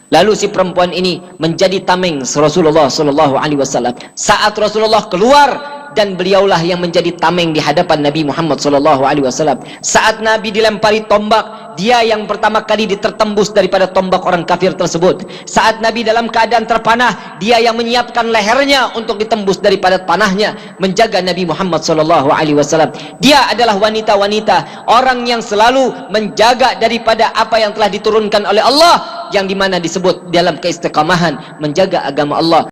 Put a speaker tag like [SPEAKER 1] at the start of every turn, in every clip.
[SPEAKER 1] Lalu si perempuan ini menjadi tameng Rasulullah Sallallahu Alaihi Wasallam. Saat Rasulullah keluar, dan beliaulah yang menjadi tameng di hadapan Nabi Muhammad Sallallahu Alaihi Wasallam. Saat Nabi dilempari tombak, dia yang pertama kali ditertembus daripada tombak orang kafir tersebut. Saat Nabi dalam keadaan terpanah, dia yang menyiapkan lehernya untuk ditembus daripada panahnya, menjaga Nabi Muhammad Sallallahu Alaihi Wasallam. Dia adalah wanita-wanita, orang yang selalu menjaga daripada apa yang telah diturunkan oleh Allah, yang dimana disebut dalam keistiqamahan menjaga agama Allah.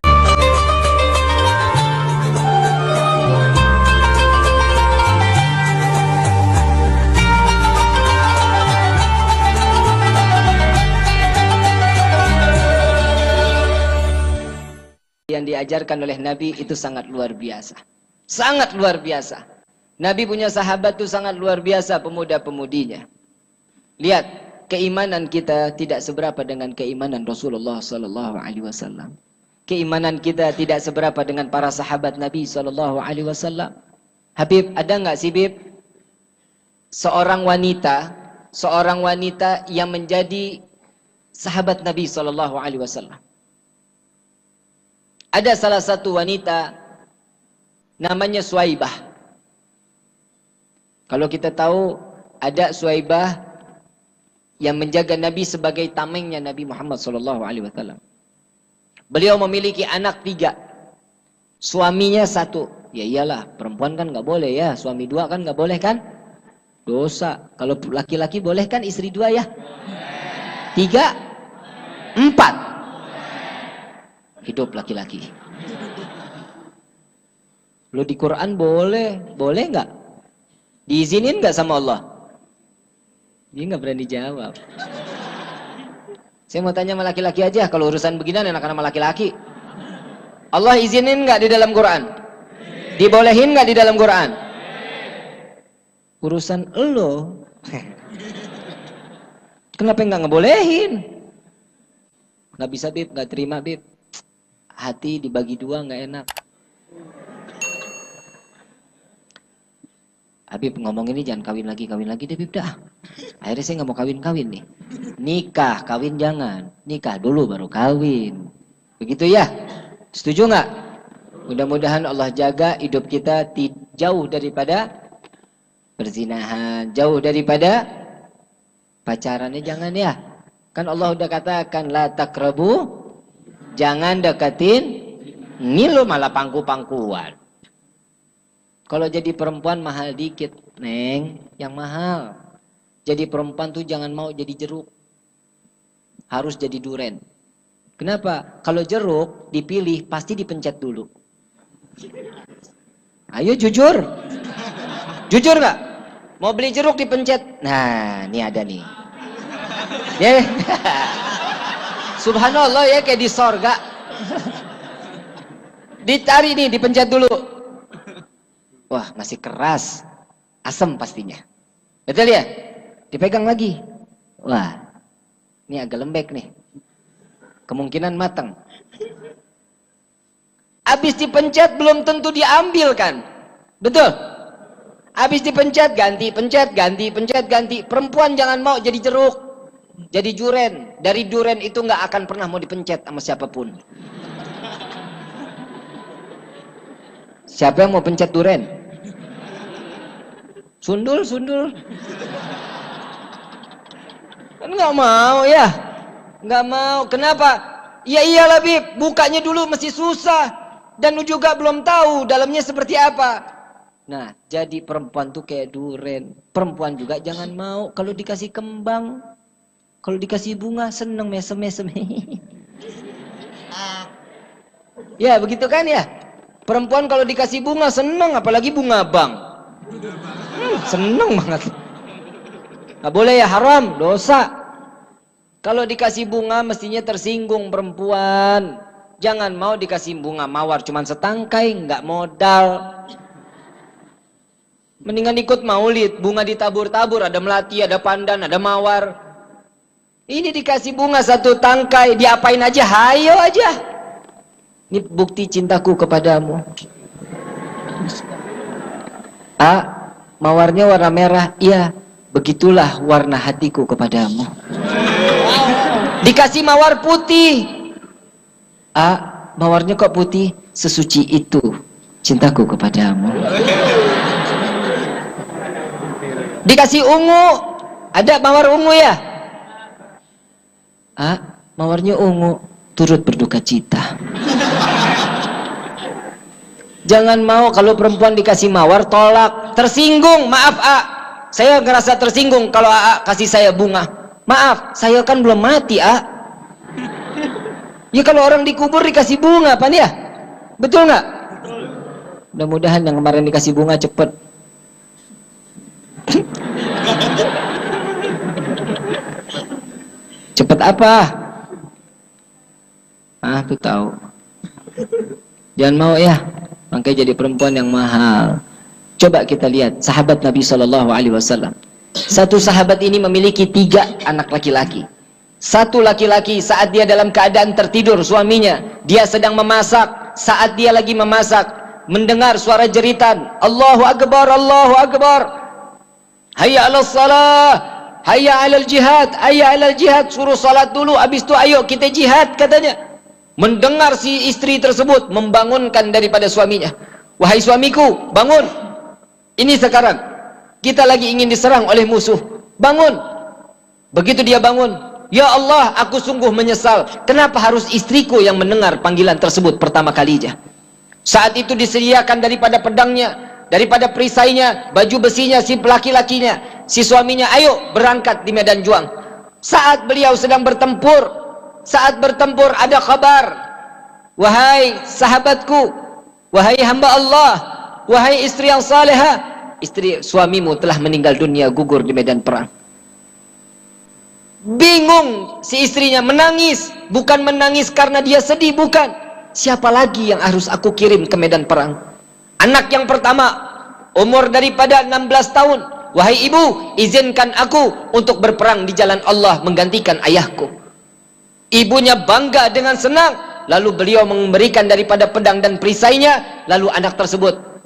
[SPEAKER 1] Yang diajarkan oleh Nabi itu sangat luar biasa. Sangat luar biasa. Nabi punya sahabat itu sangat luar biasa, pemuda-pemudinya. Lihat, keimanan kita tidak seberapa dengan keimanan Rasulullah Sallallahu Alaihi Wasallam. Keimanan kita tidak seberapa dengan para sahabat Nabi Sallallahu Alaihi Wasallam. Habib, ada nggak sih Bib? Seorang wanita yang menjadi sahabat Nabi Sallallahu Alaihi Wasallam. Ada salah satu wanita namanya Suwaibah. Kalau kita tahu ada Suwaibah yang menjaga Nabi sebagai tamengnya Nabi Muhammad SAW. Beliau memiliki anak 3, suaminya 1. Ya iyalah, perempuan kan nggak boleh ya, suami 2 kan nggak boleh kan? Dosa. Kalau laki-laki boleh kan istri 2 ya? 3, 4. Hidup laki-laki. Lo di Quran boleh nggak? Diizinin nggak sama Allah? Dia nggak berani jawab. Saya mau tanya sama laki-laki aja, kalau urusan beginian enakan sama laki-laki. Allah izinin nggak di dalam Quran? Dibolehin nggak di dalam Quran? Urusan lo. Kenapa nggak ngebolehin? Nggak bisa Bib, nggak terima Bib. Hati dibagi 2 nggak enak. Habib ngomong ini jangan kawin lagi deh Bib dah. Akhirnya saya nggak mau kawin nih. Nikah, kawin jangan. Nikah dulu baru kawin. Begitu ya? Setuju nggak? Mudah-mudahan Allah jaga hidup kita jauh daripada perzinahan, jauh daripada pacarannya jangan ya. Kan Allah udah katakan la taqrabu, jangan deketin. Ini lo malah pangku-pangkuan. Kalau jadi perempuan mahal dikit, Neng, yang mahal. Jadi perempuan tuh jangan mau jadi jeruk. Harus jadi duren. Kenapa? Kalau jeruk dipilih pasti dipencet dulu. Ayo jujur. Jujur nggak? Mau beli jeruk dipencet. Nah, ini ada nih. Ya. Subhanallah ya, kayak di sorga. Dicari nih, dipencet dulu. Wah, masih keras. Asam pastinya. Betul ya? Dipegang lagi. Wah, ini agak lembek nih. Kemungkinan matang. Habis dipencet belum tentu diambil kan? Betul? Habis dipencet ganti, pencet ganti, pencet ganti. Perempuan jangan mau jadi jeruk. Jadi duren. Dari duren itu nggak akan pernah mau dipencet sama siapapun. Siapa yang mau pencet duren? Sundul. Kan nggak mau ya? Nggak mau. Kenapa? Ya iyalah Bib, bukanya dulu masih susah. Dan lu juga belum tahu dalamnya seperti apa. Nah, jadi perempuan tuh kayak duren. Perempuan juga jangan mau kalau dikasih kembang. Kalau dikasih bunga seneng mesem-mesem. Ya begitu kan ya? Perempuan kalau dikasih bunga seneng, apalagi bunga bang. Seneng banget. Gak boleh ya, haram, dosa. Kalau dikasih bunga mestinya tersinggung perempuan. Jangan mau dikasih bunga mawar cuman setangkai, nggak modal. Mendingan ikut maulid, bunga ditabur-tabur, ada melati, ada pandan, ada mawar. Ini dikasih bunga 1 tangkai, diapain aja, hayo aja. Ini bukti cintaku kepadamu. Mawarnya warna merah. Iya, begitulah warna hatiku kepadamu. Dikasih mawar putih. Mawarnya kok putih? Sesuci itu cintaku kepadamu. Dikasih ungu. Ada mawar ungu ya? Mawarnya ungu. Turut berduka cita. Jangan mau kalau perempuan dikasih mawar tolak, tersinggung. Maaf saya ngerasa tersinggung kalau kasih saya bunga. Maaf, saya kan belum mati ya kalau orang dikubur dikasih bunga apa nih ya? Betul nggak? Mudah-mudahan yang kemarin dikasih bunga cepet. Cepet apa? Tuh tahu. Jangan mau ya. Makanya jadi perempuan yang mahal. Coba kita lihat sahabat Nabi SAW. Satu sahabat ini memiliki 3 anak laki-laki. Satu laki-laki saat dia dalam keadaan tertidur suaminya, dia sedang memasak. Saat dia lagi memasak, mendengar suara jeritan, Allahu Akbar, Allahu Akbar, hayya 'alas salah, hayya 'alal jihad, hayya 'alal jihad. Suruh salat dulu, habis itu ayo kita jihad katanya. Mendengar si istri tersebut, membangunkan daripada suaminya. Wahai suamiku, bangun. Ini sekarang kita lagi ingin diserang oleh musuh. Bangun. Begitu dia bangun, ya Allah, aku sungguh menyesal. Kenapa harus istriku yang mendengar panggilan tersebut pertama kalinya? Saat itu disediakan daripada pedangnya, daripada perisainya, baju besinya si laki-lakinya, si suaminya, ayo berangkat di medan juang. Saat beliau sedang bertempur, ada kabar, wahai sahabatku, wahai hamba Allah, wahai istri yang salehah, istri suamimu telah meninggal dunia, gugur di medan perang. Bingung si istrinya, menangis. Bukan menangis karena dia sedih, bukan. Siapa lagi yang harus aku kirim ke medan perang? Anak yang pertama, umur daripada 16 tahun. Wahai ibu, izinkan aku untuk berperang di jalan Allah menggantikan ayahku. Ibunya bangga dengan senang. Lalu beliau memberikan daripada pedang dan perisainya. Lalu anak tersebut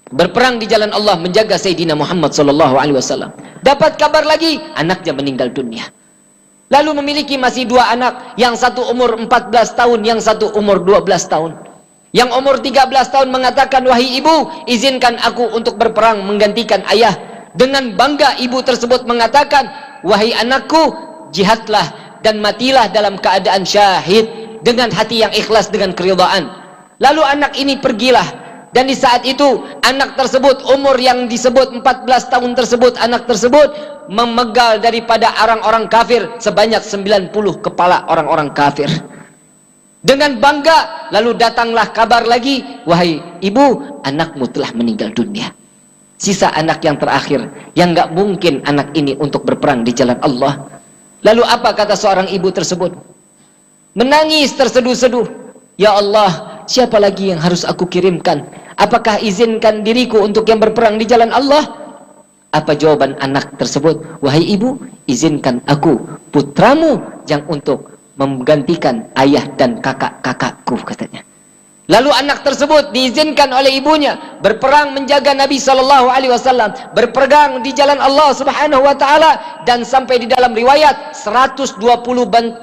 [SPEAKER 1] berperang di jalan Allah menjaga Sayyidina Muhammad SAW. Dapat kabar lagi, anaknya meninggal dunia. Lalu memiliki masih 2 anak, yang satu umur 14 tahun, yang satu umur 12 tahun. Yang umur 13 tahun mengatakan, wahai ibu, izinkan aku untuk berperang menggantikan ayah. Dengan bangga ibu tersebut mengatakan, wahai anakku, jihadlah dan matilah dalam keadaan syahid, dengan hati yang ikhlas, dengan keridhaan. Lalu anak ini pergilah. Dan di saat itu anak tersebut, umur yang disebut 14 tahun tersebut, anak tersebut memegal daripada orang-orang kafir sebanyak 90 kepala orang-orang kafir. Dengan bangga, lalu datanglah kabar lagi, wahai ibu, anakmu telah meninggal dunia. Sisa anak yang terakhir, yang gak mungkin anak ini untuk berperang di jalan Allah. Lalu apa kata seorang ibu tersebut? Menangis terseduh-seduh, ya Allah, siapa lagi yang harus aku kirimkan? Apakah izinkan diriku untuk yang berperang di jalan Allah? Apa jawaban anak tersebut? Wahai ibu, izinkan aku, putramu, yang untuk menggantikan ayah dan kakak-kakakku, katanya. Lalu anak tersebut diizinkan oleh ibunya berperang menjaga Nabi SAW, berperang di jalan Allah Subhanahu wa taala, dan sampai di dalam riwayat 120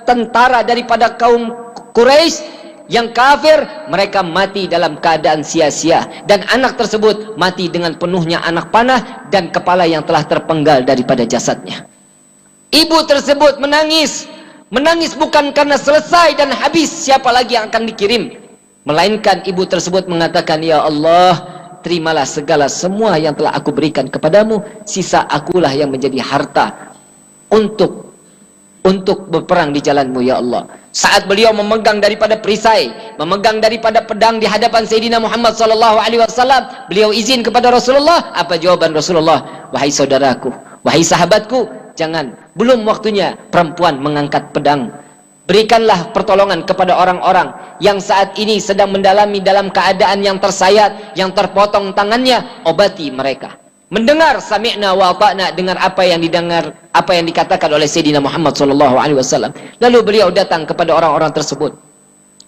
[SPEAKER 1] tentara daripada kaum Quraisy yang kafir, mereka mati dalam keadaan sia-sia, dan anak tersebut mati dengan penuhnya anak panah dan kepala yang telah terpenggal daripada jasadnya. Ibu tersebut menangis. Menangis bukan karena selesai dan habis siapa lagi yang akan dikirim, melainkan ibu tersebut mengatakan, ya Allah, terimalah segala semua yang telah aku berikan kepadamu, sisa akulah yang menjadi harta untuk berperang di jalanmu, ya Allah. Saat beliau memegang daripada perisai, memegang daripada pedang di hadapan Sayyidina Muhammad SAW, beliau izin kepada Rasulullah. Apa jawaban Rasulullah? Wahai saudaraku, wahai sahabatku, jangan, belum waktunya perempuan mengangkat pedang. Berikanlah pertolongan kepada orang-orang yang saat ini sedang mendalami dalam keadaan yang tersayat, yang terpotong tangannya, obati mereka. Mendengar sami'na wa ata'na, dengar apa yang didengar, apa yang dikatakan oleh Sayyidina Muhammad SAW. Lalu beliau datang kepada orang-orang tersebut,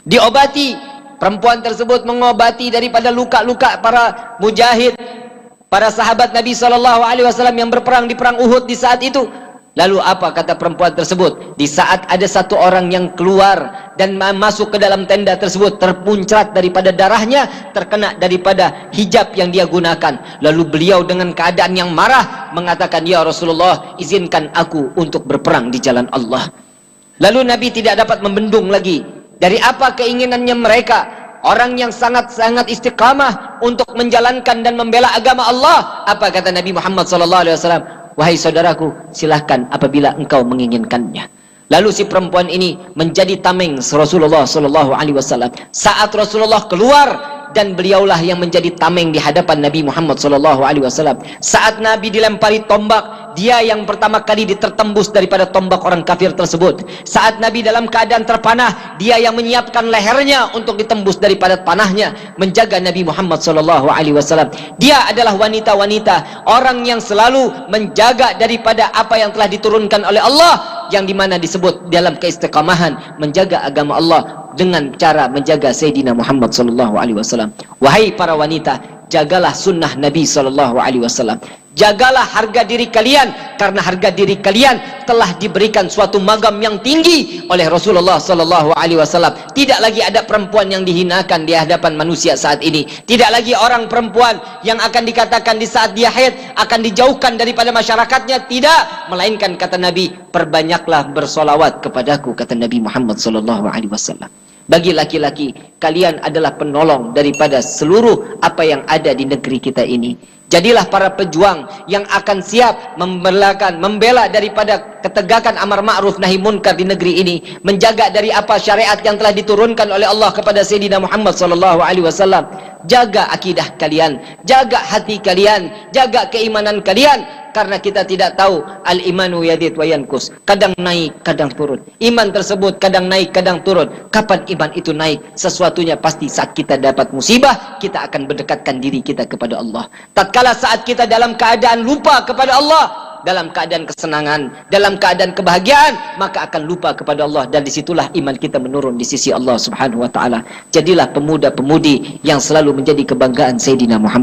[SPEAKER 1] diobati. Perempuan tersebut mengobati daripada luka-luka para mujahid, para sahabat Nabi SAW yang berperang di perang Uhud di saat itu. Lalu apa kata perempuan tersebut? Di saat ada satu orang yang keluar dan masuk ke dalam tenda tersebut, terpuncrat daripada darahnya, terkena daripada hijab yang dia gunakan. Lalu beliau dengan keadaan yang marah mengatakan, "Ya Rasulullah, izinkan aku untuk berperang di jalan Allah." Lalu Nabi tidak dapat membendung lagi. Dari apa keinginannya mereka? Orang yang sangat-sangat istiqamah untuk menjalankan dan membela agama Allah. Apa kata Nabi Muhammad SAW? "Wahai saudaraku, silahkan apabila engkau menginginkannya." Lalu si perempuan ini menjadi tameng Rasulullah SAW. Saat Rasulullah keluar, dan beliaulah yang menjadi tameng di hadapan Nabi Muhammad SAW. Saat Nabi dilempari tombak, dia yang pertama kali ditertembus daripada tombak orang kafir tersebut. Saat Nabi dalam keadaan terpanah, dia yang menyiapkan lehernya untuk ditembus daripada panahnya, menjaga Nabi Muhammad SAW. Dia adalah wanita-wanita, orang yang selalu menjaga daripada apa yang telah diturunkan oleh Allah, yang dimana disebut dalam keistiqamahan menjaga agama Allah dengan cara menjaga Sayyidina Muhammad SAW. Wahai para wanita, jagalah sunnah Nabi SAW. Jagalah harga diri kalian, karena harga diri kalian telah diberikan suatu magam yang tinggi oleh Rasulullah SAW. Tidak lagi ada perempuan yang dihinakan di hadapan manusia saat ini. Tidak lagi orang perempuan yang akan dikatakan di saat dia haid akan dijauhkan daripada masyarakatnya. Tidak, melainkan kata Nabi, perbanyaklah bersolawat kepadaku, kata Nabi Muhammad SAW. Bagi laki-laki, kalian adalah penolong daripada seluruh apa yang ada di negeri kita ini. Jadilah para pejuang yang akan siap membela daripada ketegakan amar ma'ruf nahi munkar di negeri ini, menjaga dari apa syariat yang telah diturunkan oleh Allah kepada Sayyidina Muhammad SAW. Jaga akidah kalian, jaga hati kalian, jaga keimanan kalian, karena kita tidak tahu al-imanu yazid wa yanqus, kadang naik kadang turun. Iman tersebut kadang naik kadang turun. Kapan iman itu naik? Sesuatunya pasti saat kita dapat musibah, kita akan berdekatkan diri kita kepada Allah. Tatkala saat kita dalam keadaan lupa kepada Allah, dalam keadaan kesenangan, dalam keadaan kebahagiaan, maka akan lupa kepada Allah, dan disitulah iman kita menurun di sisi Allah Subhanahu wa ta'ala. Jadilah pemuda-pemudi yang selalu menjadi kebanggaan Sayyidina Muhammad